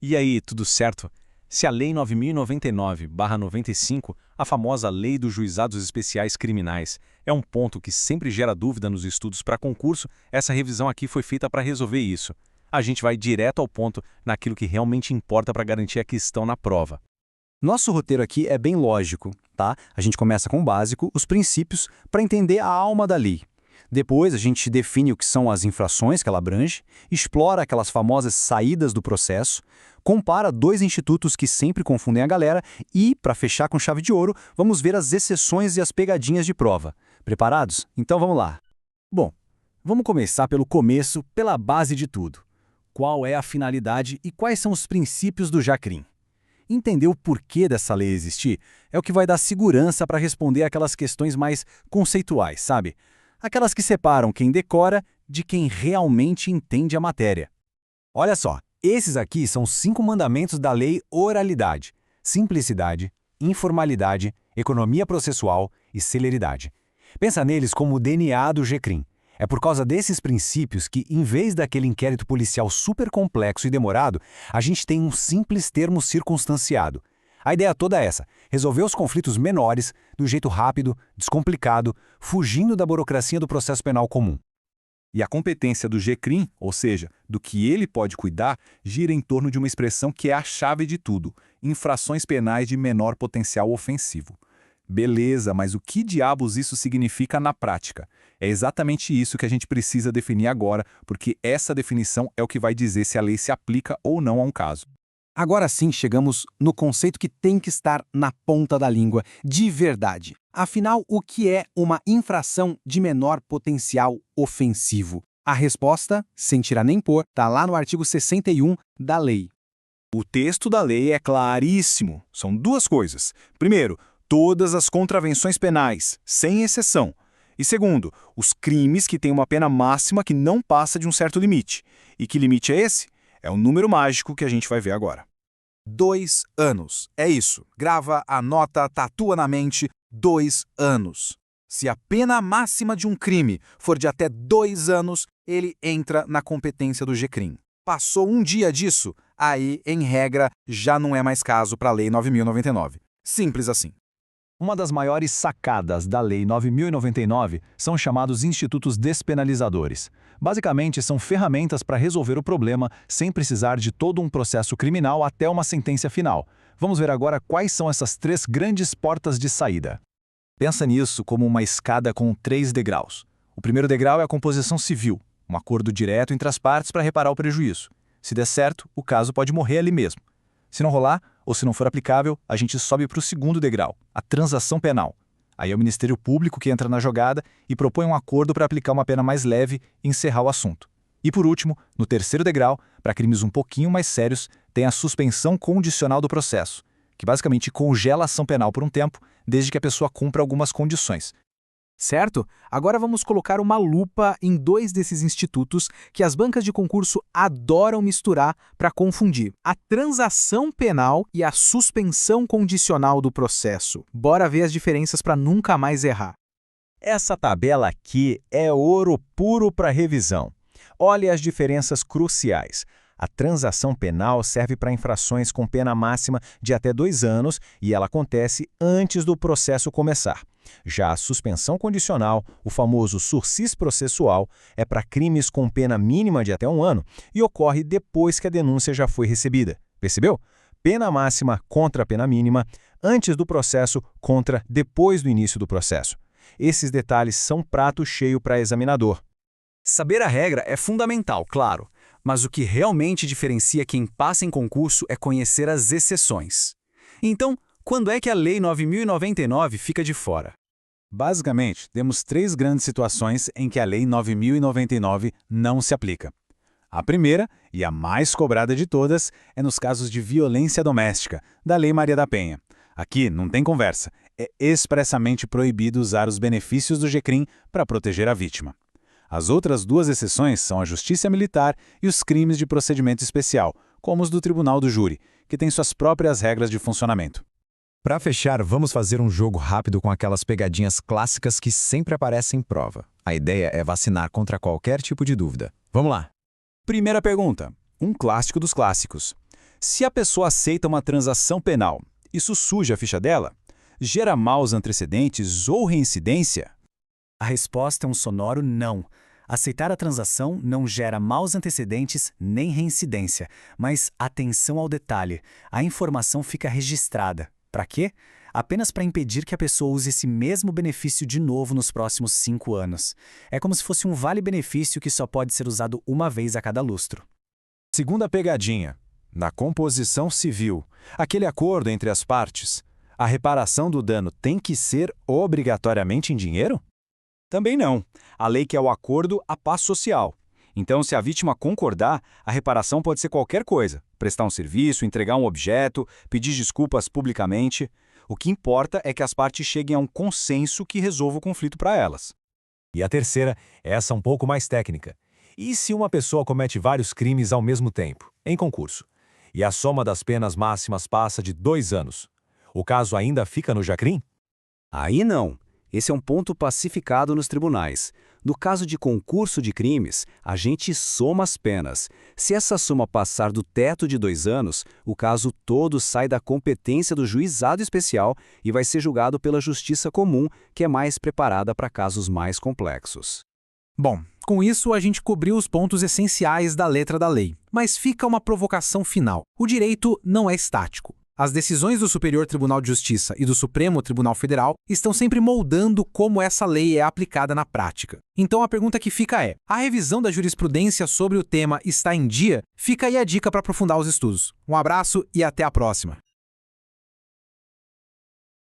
E aí, tudo certo? Se a Lei 9099/95, a famosa Lei dos Juizados Especiais Criminais, é um ponto que sempre gera dúvida nos estudos para concurso, essa revisão aqui foi feita para resolver isso. A gente vai direto ao ponto naquilo que realmente importa para garantir a questão na prova. Nosso roteiro aqui é bem lógico, tá? A gente começa com o básico, os princípios, para entender a alma da lei. Depois a gente define o que são as infrações que ela abrange, explora aquelas famosas saídas do processo, compara dois institutos que sempre confundem a galera e, para fechar com chave de ouro, vamos ver as exceções e as pegadinhas de prova. Preparados? Então vamos lá. Bom, vamos começar pelo começo, pela base de tudo. Qual é a finalidade e quais são os princípios do JACRIM? Entender o porquê dessa lei existir é o que vai dar segurança para responder aquelas questões mais conceituais, sabe? Aquelas que separam quem decora de quem realmente entende a matéria. Olha só, esses aqui são os 5 mandamentos da lei oralidade: simplicidade, informalidade, economia processual e celeridade. Pensa neles como o DNA do JACRIM. É por causa desses princípios que, em vez daquele inquérito policial super complexo e demorado, a gente tem um simples termo circunstanciado. A ideia toda é essa: resolver os conflitos menores, do jeito rápido, descomplicado, fugindo da burocracia do processo penal comum. E a competência do JACRIM, ou seja, do que ele pode cuidar, gira em torno de uma expressão que é a chave de tudo: infrações penais de menor potencial ofensivo. Beleza, mas o que diabos isso significa na prática? É exatamente isso que a gente precisa definir agora, porque essa definição é o que vai dizer se a lei se aplica ou não a um caso. Agora sim chegamos no conceito que tem que estar na ponta da língua, de verdade. Afinal, o que é uma infração de menor potencial ofensivo? A resposta, sem tirar nem pôr, está lá no artigo 61 da lei. O texto da lei é claríssimo. São duas coisas. Primeiro, todas as contravenções penais, sem exceção. E segundo, os crimes que têm uma pena máxima que não passa de um certo limite. E que limite é esse? É um número mágico que a gente vai ver agora. 2 anos. É isso. Grava, anota, tatua na mente. 2 anos. Se a pena máxima de um crime for de até 2 anos, ele entra na competência do JACRIM. Passou um dia disso, aí, em regra, já não é mais caso para a Lei 9099. Simples assim. Uma das maiores sacadas da Lei 9099 são os chamados institutos despenalizadores. Basicamente, são ferramentas para resolver o problema sem precisar de todo um processo criminal até uma sentença final. Vamos ver agora quais são essas 3 grandes portas de saída. Pensa nisso como uma escada com 3 degraus. O primeiro degrau é a composição civil, um acordo direto entre as partes para reparar o prejuízo. Se der certo, o caso pode morrer ali mesmo. Se não rolar, ou se não for aplicável, a gente sobe para o segundo degrau, a transação penal. Aí é o Ministério Público que entra na jogada e propõe um acordo para aplicar uma pena mais leve e encerrar o assunto. E por último, no terceiro degrau, para crimes um pouquinho mais sérios, tem a suspensão condicional do processo, que basicamente congela a ação penal por um tempo, desde que a pessoa cumpra algumas condições. Certo? Agora vamos colocar uma lupa em 2 desses institutos que as bancas de concurso adoram misturar para confundir: a transação penal e a suspensão condicional do processo. Bora ver as diferenças para nunca mais errar. Essa tabela aqui é ouro puro para revisão. Olhe as diferenças cruciais. A transação penal serve para infrações com pena máxima de até 2 anos e ela acontece antes do processo começar. Já a suspensão condicional, o famoso sursis processual, é para crimes com pena mínima de até 1 ano e ocorre depois que a denúncia já foi recebida. Percebeu? Pena máxima contra pena mínima, antes do processo contra depois do início do processo. Esses detalhes são prato cheio para examinador. Saber a regra é fundamental, claro, mas o que realmente diferencia quem passa em concurso é conhecer as exceções. Então, quando é que a Lei 9099 fica de fora? Basicamente, temos 3 grandes situações em que a Lei 9099 não se aplica. A primeira, e a mais cobrada de todas, é nos casos de violência doméstica, da Lei Maria da Penha. Aqui não tem conversa, é expressamente proibido usar os benefícios do JACRIM para proteger a vítima. As outras 2 exceções são a justiça militar e os crimes de procedimento especial, como os do Tribunal do Júri, que têm suas próprias regras de funcionamento. Para fechar, vamos fazer um jogo rápido com aquelas pegadinhas clássicas que sempre aparecem em prova. A ideia é vacinar contra qualquer tipo de dúvida. Vamos lá! Primeira pergunta, um clássico dos clássicos. Se a pessoa aceita uma transação penal, isso suja a ficha dela? Gera maus antecedentes ou reincidência? A resposta é um sonoro não. Aceitar a transação não gera maus antecedentes nem reincidência, mas atenção ao detalhe, a informação fica registrada. Para quê? Apenas para impedir que a pessoa use esse mesmo benefício de novo nos próximos 5 anos. É como se fosse um vale-benefício que só pode ser usado uma vez a cada lustro. Segunda pegadinha. Na composição civil, aquele acordo entre as partes, a reparação do dano tem que ser obrigatoriamente em dinheiro? Também não. A lei quer o acordo à paz social. Então, se a vítima concordar, a reparação pode ser qualquer coisa. Prestar um serviço, entregar um objeto, pedir desculpas publicamente. O que importa é que as partes cheguem a um consenso que resolva o conflito para elas. E a terceira, essa um pouco mais técnica. E se uma pessoa comete vários crimes ao mesmo tempo, em concurso, e a soma das penas máximas passa de 2 anos? O caso ainda fica no jacrim? Aí não. Esse é um ponto pacificado nos tribunais. No caso de concurso de crimes, a gente soma as penas. Se essa soma passar do teto de 2 anos, o caso todo sai da competência do juizado especial e vai ser julgado pela justiça comum, que é mais preparada para casos mais complexos. Bom, com isso a gente cobriu os pontos essenciais da letra da lei. Mas fica uma provocação final. O direito não é estático. As decisões do Superior Tribunal de Justiça e do Supremo Tribunal Federal estão sempre moldando como essa lei é aplicada na prática. Então a pergunta que fica é: a revisão da jurisprudência sobre o tema está em dia? Fica aí a dica para aprofundar os estudos. Um abraço e até a próxima!